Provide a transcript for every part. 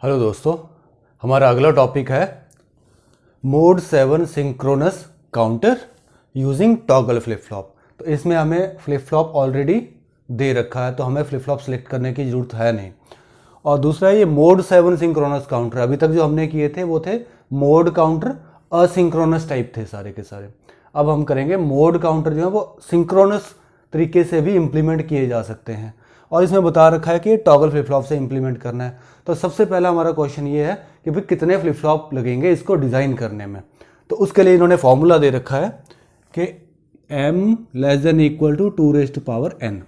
Hello दोस्तों, हमारा अगला टॉपिक है mode 7 synchronous counter using toggle flip flop. तो इसमें हमें फ्लिप फ्लॉप ऑलरेडी दे रखा है, तो हमें फ्लिप फ्लॉप सेलेक्ट करने की ज़रूरत है नहीं। और दूसरा ये मोड 7 सिंक्रोनस काउंटर, अभी तक जो हमने किए थे वो थे मोड काउंटर असिंक्रोनस टाइप थे सारे के सारे। अब हम करेंगे मोड काउंटर जो है वो सिंक्रोनस तरीके से भी इम्प्लीमेंट किए जा सकते हैं, और इसमें बता रखा है कि टॉगल फ्लिप फ्लॉप से इम्प्लीमेंट करना है। तो सबसे पहला हमारा क्वेश्चन ये है कि भाई कितने फ्लिप फ्लॉप लगेंगे इसको डिज़ाइन करने में। तो उसके लिए इन्होंने फॉर्मूला दे रखा है कि m <= 2n।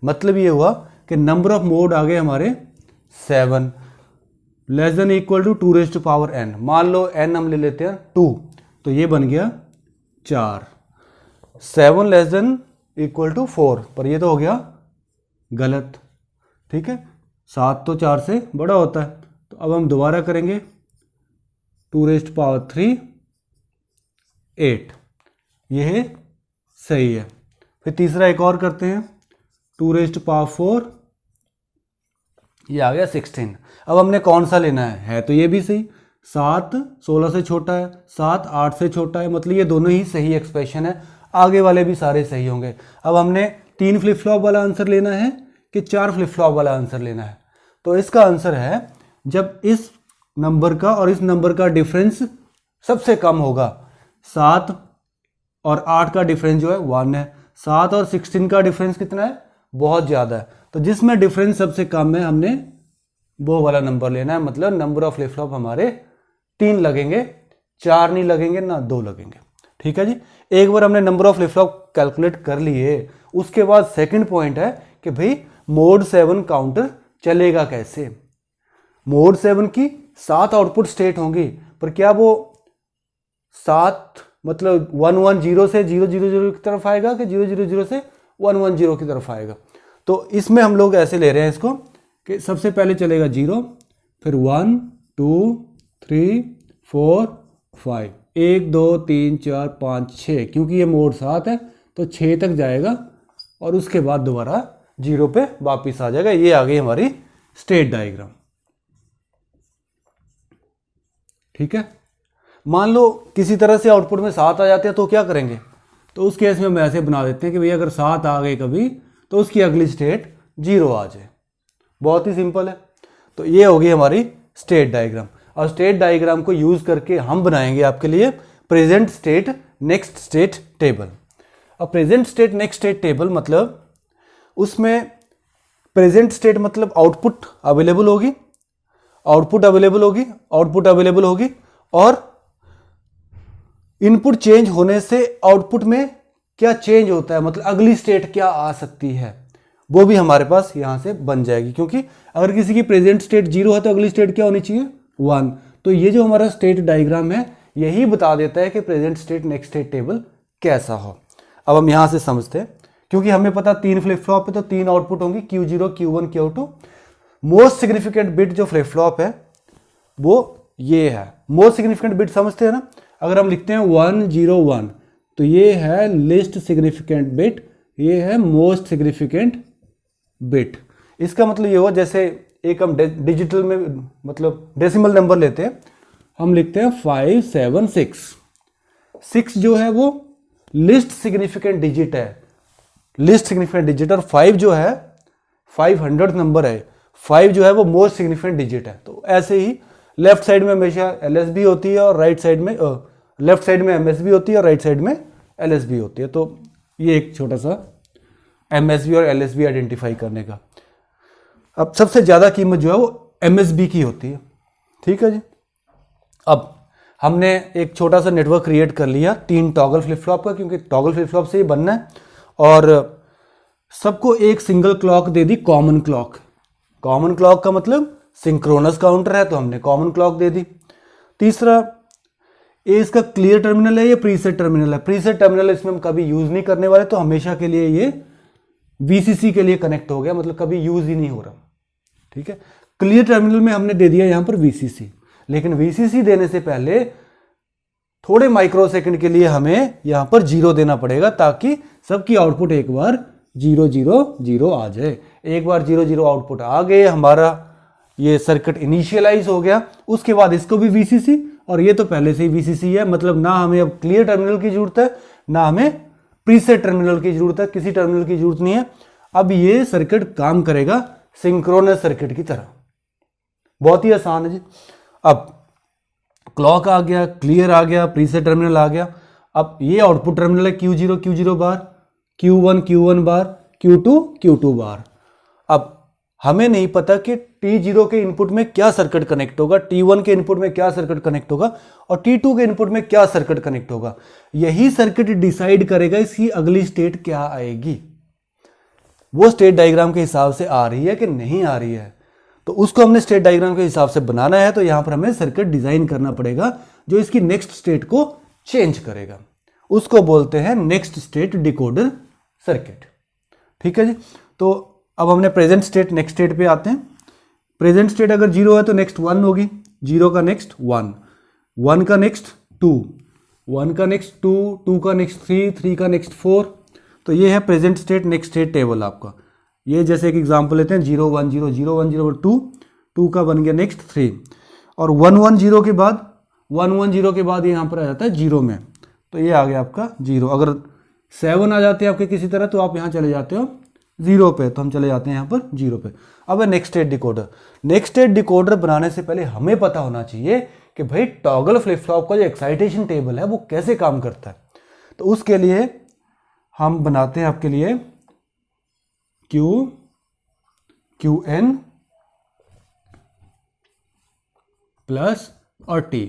मतलब ये हुआ कि नंबर ऑफ मोड आ गए हमारे 7 <= 2n। मान लो n हम ले लेते हैं 2, तो ये बन गया 4। 7 <= 4, पर ये तो हो गया गलत, ठीक है। 7 तो 4 से बड़ा होता है, तो अब हम दोबारा करेंगे 2⁻3 8, यह सही है। फिर तीसरा एक और करते हैं 2⁴, ये आ गया 16। अब हमने कौन सा लेना है तो ये भी सही। 7 16 से छोटा है, 7 8 से छोटा है, मतलब ये दोनों ही सही एक्सप्रेशन है, आगे वाले भी सारे सही होंगे। अब हमने 3 फ्लिप फ्लॉप वाला आंसर लेना है कि 4 फ्लिप फ्लॉप वाला आंसर लेना है। तो इसका आंसर है जब इस नंबर का और इस नंबर का डिफरेंस सबसे कम होगा। 7 और 8 का डिफरेंस जो है 1 है, 7 और 16 का डिफरेंस कितना है, बहुत ज़्यादा है। तो जिसमें डिफरेंस सबसे कम है हमने वो वाला नंबर लेना है। मतलब नंबर ऑफ फ्लिप फ्लॉप हमारे 3 लगेंगे, 4 नहीं लगेंगे ना 2 लगेंगे, ठीक है जी। एक बार हमने number of flip flop calculate कर लिए, उसके बाद सेकंड पॉइंट है कि भाई मोड 7 काउंटर चलेगा कैसे। मोड 7 की 7 आउटपुट स्टेट होंगी, पर क्या वो 7 मतलब 110 से 000 की तरफ आएगा कि 000 से 110 की तरफ आएगा। तो इसमें हम लोग ऐसे ले रहे हैं इसको कि सबसे पहले चलेगा 0, फिर 1 2 3 4 5, 1 2 3 4 5 6, क्योंकि ये मोड 7 है तो 6 तक जाएगा और उसके बाद दोबारा 0 पे वापिस आ जाएगा। ये आ गई हमारी स्टेट डायग्राम, ठीक है। मान लो किसी तरह से आउटपुट में 7 आ जाते हैं तो क्या करेंगे, तो उस केस में हम ऐसे बना देते हैं कि भैया अगर 7 आ गए कभी तो उसकी अगली स्टेट 0 आ जाए। बहुत ही सिंपल है। तो ये होगी हमारी स्टेट डायग्राम, और स्टेट डायग्राम को यूज करके हम बनाएंगे आपके लिए present state next state table. अब present state next state table मतलब उसमें प्रेजेंट स्टेट मतलब आउटपुट अवेलेबल होगी, आउटपुट अवेलेबल होगी, आउटपुट अवेलेबल होगी, और इनपुट चेंज होने से आउटपुट में क्या चेंज होता है, मतलब अगली स्टेट क्या आ सकती है, वो भी हमारे पास यहां से बन जाएगी। क्योंकि अगर किसी की प्रेजेंट स्टेट 0 है तो अगली स्टेट क्या होनी चाहिए 1। तो ये जो हमारा स्टेट डायग्राम है यही बता देता है कि present state next state table कैसा हो। अब हम यहां से समझते हैं, क्योंकि हमें पता 3 फ्लिप फ्लॉप है तो 3 आउटपुट होंगी Q0 Q1 Q2। Most significant bit जो फ्लिप फ्लॉप है वो ये है। मोस्ट सिग्निफिकेंट बिट समझते हैं ना, अगर हम लिखते हैं 101 तो ये है लिस्ट सिग्निफिकेंट बिट, ये है मोस्ट सिग्निफिकेंट बिट। इसका मतलब ये हुआ जैसे एक हम डिजिटल में मतलब डेसिमल नंबर लेते हैं, हम लिखते हैं 576। 6 जो है वो लिस्ट सिग्निफिकेंट डिजिट है, लिस्ट सिग्निफिकेंट डिजिट, और 5 जो है 500 नंबर है, 5 जो है वो मोस्ट सिग्निफिकेंट डिजिट है। तो ऐसे ही लेफ्ट साइड में हमेशा LSB होती है और राइट साइड में लेफ्ट साइड में MSB होती है और राइट साइड में LSB होती है। तो ये एक छोटा सा MSB और LSB आइडेंटिफाई करने का। अब सबसे ज़्यादा कीमत जो है वो MSB की होती है, ठीक है जी। अब हमने एक छोटा सा नेटवर्क क्रिएट कर लिया 3 टॉगल फ्लिप फ्लॉप का, क्योंकि टॉगल फ्लिप फ्लॉप से ही बनना है, और सबको एक सिंगल क्लॉक दे दी, कॉमन क्लॉक। कॉमन क्लॉक का मतलब सिंक्रोनस काउंटर है तो हमने कॉमन क्लॉक दे दी। तीसरा, ये इसका क्लियर टर्मिनल है, ये प्रीसेट टर्मिनल है। प्रीसेट टर्मिनल इसमें हम कभी यूज नहीं करने वाले, तो हमेशा के लिए ये VCC के लिए कनेक्ट हो गया, मतलब कभी यूज ही नहीं हो रहा, ठीक है। क्लियर टर्मिनल में हमने दे दिया यहां पर VCC, लेकिन VCC देने से पहले थोड़े माइक्रो सेकंड के लिए हमें यहां पर 0 देना पड़ेगा, ताकि सबकी आउटपुट एक बार 0 0 0 आ जाए। एक बार 0 0 आउटपुट आ गए, हमारा ये सर्किट इनिशियलाइज हो गया, उसके बाद इसको भी वीसीसी, और ये तो पहले से ही वीसीसी है, मतलब ना हमें अब क्लियर टर्मिनल की जरूरत है ना हमें प्रीसेट टर्मिनल की जरूरत है, किसी टर्मिनल की जरूरत नहीं है। अब ये सर्किट काम करेगा सिंक्रोनस सर्किट की तरह, बहुत ही आसान है जी। अब क्लॉक आ गया, क्लियर आ गया, प्रीसेट टर्मिनल आ गया। अब ये आउटपुट टर्मिनल है Q0 Q0 बार, Q1 Q1 बार, Q2 Q2 बार। अब हमें नहीं पता कि T0 के इनपुट में क्या सर्किट कनेक्ट होगा, T1 के इनपुट में क्या सर्किट कनेक्ट होगा और T2 के इनपुट में क्या सर्किट कनेक्ट होगा। यही सर्किट डिसाइड करेगा इसकी अगली स्टेट क्या आएगी, वो स्टेट डायग्राम के हिसाब से आ रही है कि नहीं आ रही है। तो उसको हमने स्टेट डायग्राम के हिसाब से बनाना है, तो यहां पर हमें सर्किट डिजाइन करना पड़ेगा जो इसकी नेक्स्ट स्टेट को चेंज करेगा। उसको बोलते हैं नेक्स्ट स्टेट डिकोडर सर्किट। ठीक है जी। तो अब हमने प्रेजेंट स्टेट नेक्स्ट स्टेट पे आते हैं। प्रेजेंट स्टेट अगर 0 है तो नेक्स्ट 1 होगी, 0 का नेक्स्ट 1, 1 का नेक्स्ट 2, 1 का नेक्स्ट 2, 2 का नेक्स्ट 3, 3 का नेक्स्ट 4। तो ये है present state next state table आपका। ये जैसे एक एग्जांपल लेते हैं 0 1 0 0 1 0 2, 2 का बन गया नेक्स्ट 3, और 1 1 0 के बाद 1 1 0 के बाद यहाँ पर आ जाता है 0 में, तो ये आ गया आपका 0। अगर 7 आ जाते हैं आपके किसी तरह तो आप यहाँ चले जाते हो 0 पे, तो हम चले जाते हैं यहाँ पर 0 पे। अब है next state decoder. Next state decoder बनाने से पहले हमें पता होना चाहिए कि भाई टॉगल फ्लिप फ्लॉप का जो एक्साइटेशन टेबल है वो कैसे काम करता है। तो उसके लिए हम बनाते हैं आपके लिए QN प्लस और T,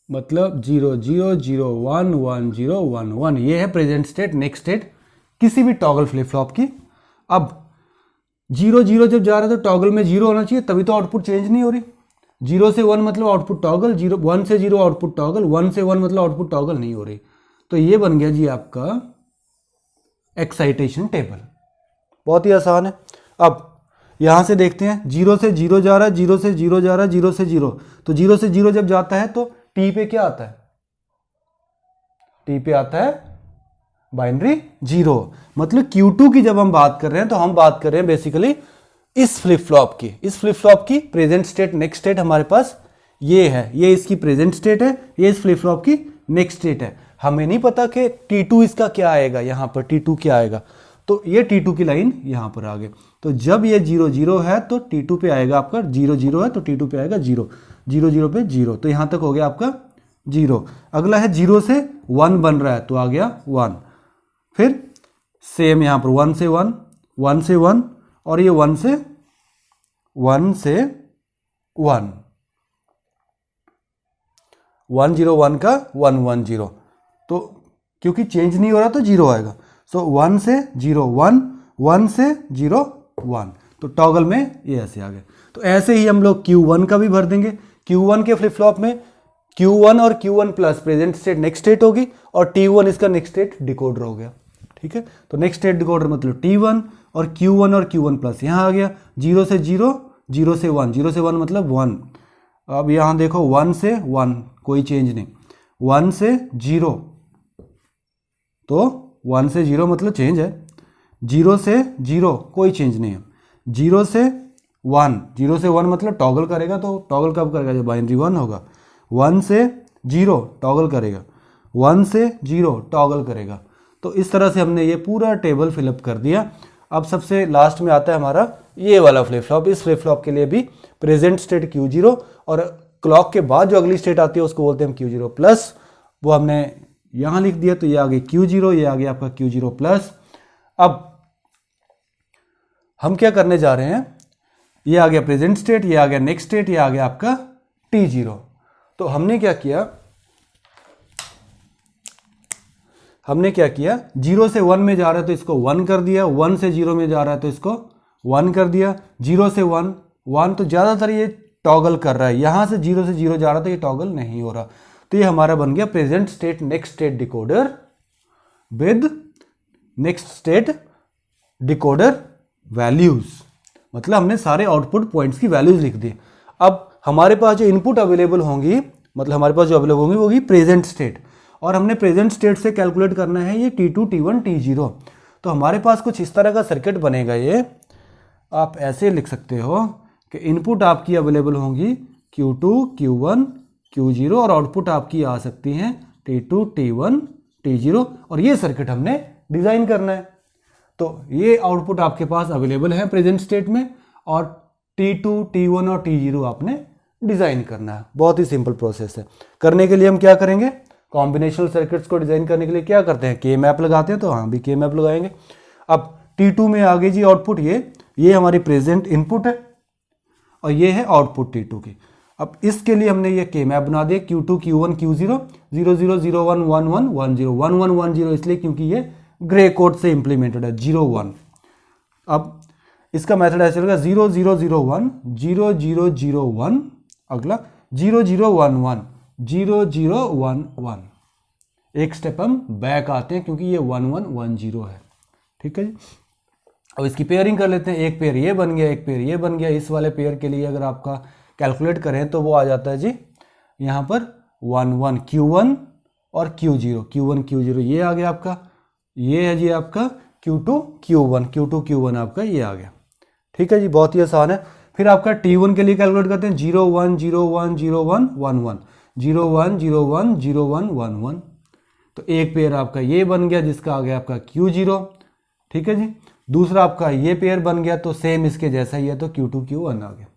मतलब 0 0 0 1 1 0 1 1। ये है प्रेजेंट स्टेट नेक्स्ट स्टेट किसी भी टॉगल फ्लिप फ्लॉप की। अब 0 0 जब जा रहा है तो टॉगल में 0 होना चाहिए, तभी तो आउटपुट चेंज नहीं हो रही। 0 से 1 मतलब आउटपुट टॉगल, 1 से 0 आउटपुट टॉगल, 1 से 1 मतलब आउटपुट टॉगल नहीं हो रही। तो ये बन गया जी आपका एक्साइटेशन टेबल, बहुत ही आसान है। अब यहां से देखते हैं 0 से 0 जा रहा है, 0 से 0 जा रहा है, 0 से 0, तो 0 से 0 जब जाता है तो T पे क्या आता है, T पे आता है बाइनरी 0। मतलब Q2 की जब हम बात कर रहे हैं तो हम बात कर रहे हैं बेसिकली इस फ्लिप फ्लॉप की। इस फ्लिप फ्लॉप की प्रेजेंट स्टेट नेक्स्ट स्टेट हमारे पास ये है, ये इसकी प्रेजेंट स्टेट है, ये इस फ्लिप फ्लॉप की नेक्स्ट स्टेट है। हमें नहीं पता कि T2 इसका क्या आएगा, यहां पर T2 क्या आएगा, तो ये T2 की लाइन यहां पर आ गई। तो जब ये 0 0 है तो T2 पे आएगा आपका 0 0 है तो T2 पे आएगा 0 0 0 पे 0, तो यहां तक हो गया आपका 0। अगला है 0 से 1 बन रहा है तो आ गया 1, फिर सेम यहां पर 1 से 1, 1 से 1, और ये 1 से 1 से 1, 1 0 1 का 1 1 0, तो क्योंकि चेंज नहीं हो रहा तो 0 आएगा। सो 1 से 0 1, 1 से 0 1, तो टॉगल में ये ऐसे आ गए। तो ऐसे ही हम लोग Q1 का भी भर देंगे। Q1 के फ्लिप फ्लॉप में Q1 और Q1 plus present state next state होगी और T1 इसका नेक्स्ट स्टेट डिकोडर हो गया। ठीक है, तो नेक्स्ट स्टेट डिकोडर मतलब T1 और Q1 प्लस यहाँ आ गया 0 से 0, 0 से 1, 0 से 1 मतलब 1। अब यहाँ देखो 1 से 1 कोई चेंज नहीं, 1 से 0 तो 1 से 0 मतलब चेंज है, 0 से 0 कोई चेंज नहीं है, 0 से 1, 0 से 1 मतलब टॉगल करेगा, तो टॉगल कब करेगा जब बाइनरी 1 होगा। 1 से 0 टॉगल करेगा, 1 से 0 टॉगल करेगा। तो इस तरह से हमने ये पूरा टेबल फिलअप कर दिया। अब सबसे लास्ट में आता है हमारा ये वाला फ्लिप फ्लॉप। इस फ्लिप फ्लॉप के लिए भी प्रेजेंट स्टेट Q0 और क्लॉक के बाद जो अगली स्टेट आती है उसको बोलते हैं Q0 प्लस, वो हमने यहां लिख दिया। तो ये आ गया Q0, ये आ गया आपका Q0 प्लस। अब हम क्या करने जा रहे हैं, ये आ गया प्रेजेंट स्टेट, ये आ गया नेक्स्ट स्टेट, ये आ गया आपका T0। तो हमने क्या किया, 0 से 1 में जा रहा है तो इसको 1 कर दिया, 1 से 0 में जा रहा है तो इसको 1 कर दिया, 0 से 1 1, तो ज़्यादातर ये टॉगल कर रहा है। यहाँ से 0 से 0 जा रहा था, ये टॉगल नहीं हो रहा। तो ये हमारा बन गया present state next state decoder with next state decoder values. मतलब हमने सारे आउटपुट पॉइंट्स की वैल्यूज लिख दी। अब हमारे पास जो इनपुट अवेलेबल होंगी, मतलब हमारे पास जो अवेलेबल होंगी वो होगी प्रेजेंट स्टेट, और हमने प्रेजेंट स्टेट से कैलकुलेट करना है ये T2 T1 T0। तो हमारे पास कुछ इस तरह का सर्किट बनेगा। ये आप ऐसे लिख सकते हो कि इनपुट आपकी अवेलेबल होंगी Q2, Q1, Q0 और आउटपुट आपकी आ सकती हैं T2, T1, T0 और ये सर्किट हमने डिज़ाइन करना है। तो ये आउटपुट आपके पास अवेलेबल है प्रेजेंट स्टेट में और T2, T1 और T0 आपने डिज़ाइन करना है। बहुत ही सिंपल प्रोसेस है। करने के लिए हम क्या करेंगे, कॉम्बिनेशनल सर्किट्स को डिज़ाइन करने के लिए क्या करते हैं, के मैप लगाते हैं, तो हाँ भी के मैप लगाएंगे। अब T2 में आ गई जी आउटपुट, ये हमारी प्रेजेंट इनपुट है और ये है आउटपुट T2 की। अब इसके लिए हमने ये के मैप बना दिया Q2, Q1, Q0, 0 0 0 1 1 1 1 0 1 1 1 0 इसलिए क्योंकि ये ग्रे कोड से इंप्लीमेंटेड है 0 1। अब इसका मेथड ऐसे चलेगा 0 0 0 1 0 0 0 1, अगला 0 0 1 1 0 0 1 1। एक स्टेप हम बैक आते हैं क्योंकि ये 1 1 1 0 है। ठीक है जी। अब इसकी पेयरिंग कर लेते हैं। एक पेयर ये बन गया, एक पेयर ये बन गया। इस वाले पेयर के लिए अगर आपका कैलकुलेट करें तो वो आ जाता है जी यहाँ पर 1 1 Q1 और Q0, Q1 Q0 ये आ गया आपका। ये है जी आपका Q2 Q1, Q2 Q1 आपका ये आ गया। ठीक है जी, बहुत ही आसान है। फिर आपका T1 के लिए कैलकुलेट करते हैं 0 1 0 1 0 1 1 1 0 1 0 1 0 1 1 1। तो एक पेयर आपका ये बन गया जिसका आ गया आपका Q0। ठीक है जी। दूसरा आपका ये पेयर बन गया तो सेम इसके जैसा ही है तो Q2 Q1 आ गया।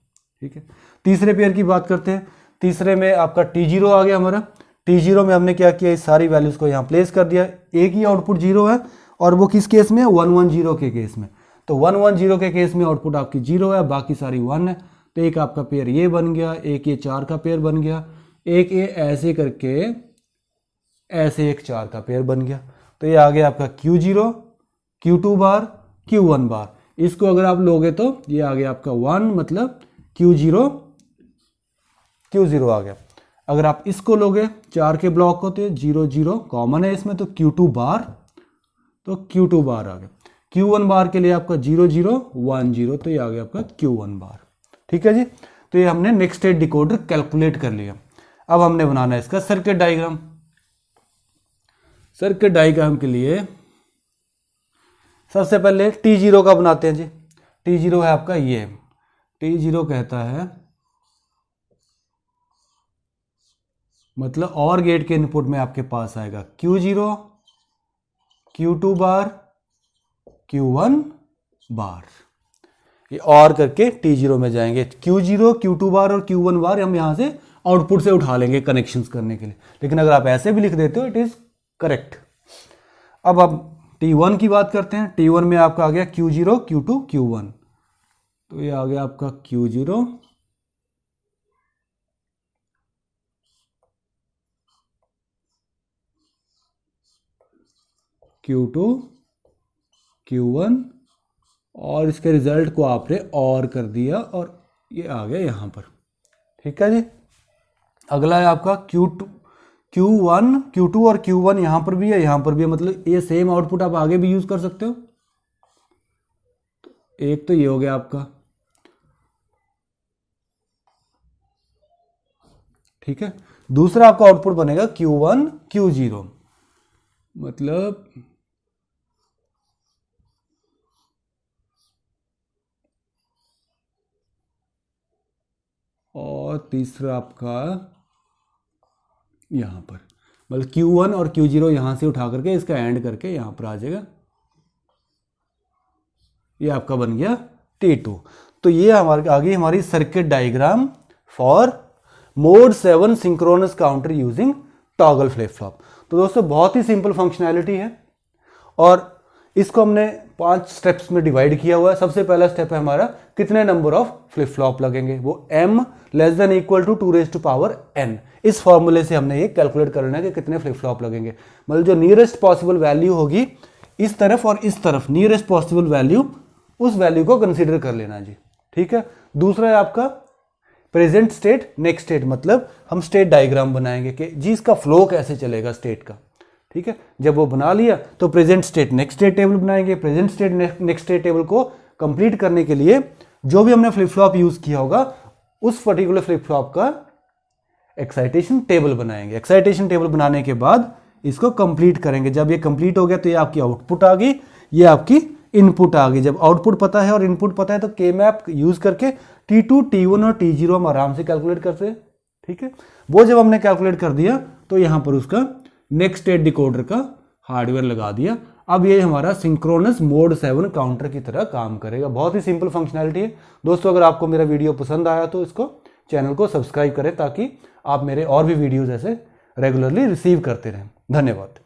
ठीक है। तीसरे पेयर की बात करते हैं। तीसरे में आपका T0 आ गया हमारा। T0 में हमने क्या किया, इस सारी वैल्यूज को यहाँ प्लेस कर दिया। एक ही आउटपुट 0 है और वो किस केस में है, 1 1 0 के केस में। तो 1 1 0 के केस में आउटपुट आपकी 0 है, बाकी सारी 1 है। तो एक आपका पेयर ये बन गया, एक ये 4 का पेयर बन गया, एक ये ऐसे करके ऐसे एक 4 का पेयर बन गया। तो ये आ गया आपका Q0 Q2 बार Q1 बार। इसको अगर आप लोगे तो ये आ गया आपका 1, मतलब Q0 आ गया। अगर आप इसको लोगे 4 के ब्लॉक को तो 0 0 कॉमन है इसमें, तो Q2 बार, तो Q2 बार आ गया। Q1 बार के लिए आपका 0 0 1 0, तो ये आ गया आपका Q1 बार। ठीक है जी। तो ये हमने नेक्स्ट स्टेट डिकोडर कैलकुलेट कर लिया। अब हमने बनाना है इसका सर्किट डायग्राम। सर्किट डायग्राम के लिए सबसे पहले T0 का बनाते हैं जी। T0 है आपका ये, T0 कहता है मतलब और गेट के इनपुट में आपके पास आएगा Q0 Q2 बार Q1 बार। ये और करके T0 में जाएंगे। Q0 Q2 बार और Q1 बार हम यहां से आउटपुट से उठा लेंगे कनेक्शंस करने के लिए, लेकिन अगर आप ऐसे भी लिख देते हो इट इज करेक्ट। अब T1 की बात करते हैं। T1 में आपका आ गया Q0 Q2 Q1, तो ये आ गया आपका Q0 Q2 Q1 और इसके रिजल्ट को आपने और कर दिया और ये आ गया यहां पर। ठीक है जी। अगला है आपका Q1 Q2 और Q1 यहां पर भी है, यहां पर भी है, मतलब ये सेम आउटपुट आप आगे भी यूज कर सकते हो। एक तो ये हो गया आपका। ठीक है। दूसरा आपका आउटपुट बनेगा Q1 Q0, मतलब और तीसरा आपका यहां पर, मतलब Q1 और Q0 यहां से उठा करके इसका एंड करके यहां पर आ जाएगा। ये आपका बन गया T2। तो ये हमारे आगे हमारी circuit diagram for mode 7 synchronous counter using toggle flip flop. तो दोस्तों बहुत ही सिंपल फंक्शनैलिटी है और इसको हमने 5 स्टेप्स में डिवाइड किया हुआ है। सबसे पहला स्टेप है हमारा कितने नंबर ऑफ फ्लिप फ्लॉप लगेंगे, वो m less than equal to 2 raise to power n। इस फॉर्मूले से हमने ये कैलकुलेट करना है कि कितने फ्लिप फ्लॉप लगेंगे। मतलब जो नियरेस्ट पॉसिबल वैल्यू होगी इस तरफ और इस तरफ, नियरेस्ट पॉसिबल वैल्यू, उस वैल्यू को कंसीडर कर लेना जी। ठीक है। दूसरा है आपका प्रेजेंट स्टेट नेक्स्ट स्टेट, मतलब हम स्टेट डायग्राम बनाएंगे कि जी इसका फ्लो कैसे चलेगा स्टेट का। ठीक है। जब वो बना लिया तो present state next state table बनाएंगे। Present state next state table को कंप्लीट करने के लिए जो भी हमने फ्लिप फ्लॉप यूज किया होगा उस पर्टिकुलर फ्लिप फ्लॉप का एक्साइटेशन टेबल बनाएंगे। एक्साइटेशन टेबल बनाने के बाद इसको कंप्लीट करेंगे। जब ये कंप्लीट हो गया तो ये आपकी आउटपुट आ गई, ये आपकी इनपुट आ गई। जब आउटपुट पता है और इनपुट पता है तो के मैप यूज करके T2, T1 और T0 हम आराम से कैलकुलेट करते हैं। ठीक है, वो जब हमने कैलकुलेट कर दिया तो यहां पर उसका नेक्स्ट स्टेट डिकोडर का हार्डवेयर लगा दिया। अब ये हमारा सिंक्रोनस मोड 7 काउंटर की तरह काम करेगा। बहुत ही सिंपल फंक्शनैलिटी है दोस्तों। अगर आपको मेरा वीडियो पसंद आया तो इसको चैनल को सब्सक्राइब करें ताकि आप मेरे और भी वीडियोज ऐसे रेगुलरली रिसीव करते रहें। धन्यवाद।